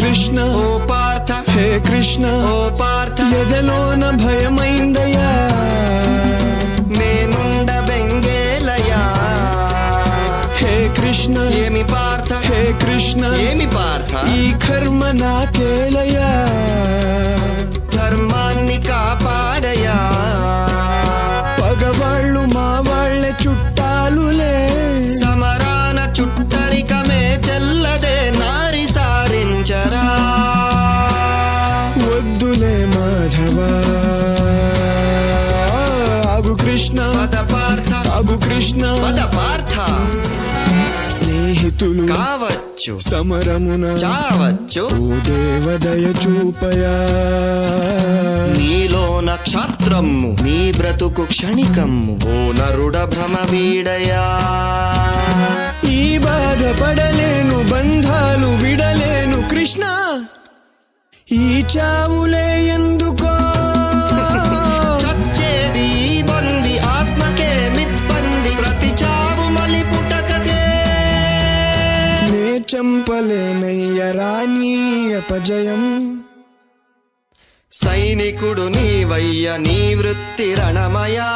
కృష్ణ ఓ పార్థ హే కృష్ణ ఓ పార్థ ఎదలోన భయమైందయ్యా నేనుండ బెంగేలయా హే కృష్ణ ఏమి పార్థ హే కృష్ణ ఏమి పార్థ ఈ కర్మ నాకేలయా ధర్మాన్ని కాపాడయా పగవాళ్ళు మా వాళ్ళే చుట్టాలులే సమరాన చుట్టరికమే చెల్లదే నారి సారించరా వద్దులే మాధవా ఆగు కృష్ణ పద పార్థ ఆగు కృష్ణ పద పార్థ స్నేహితులు కావచ్చు సమరమున చావచ్చు ఓ దేవదయ చూపయా నీలో నక్షత్రము నీ బ్రతుకు క్షణికమ్ము ఓ నరుడ భ్రమ వీడయా ఈ బాధపడలేను బంధాలు విడలేను కృష్ణ ఈ చావులే ఎందుకో చచ్చేది ఈ బంది ఆత్మకే మిబ్బంది ప్రతి చావు మలి పుటకకే నే చంపలేనయ్య రాణి అపజయం సైనికుడు నీవయ్య నీ వృత్తి రణమయా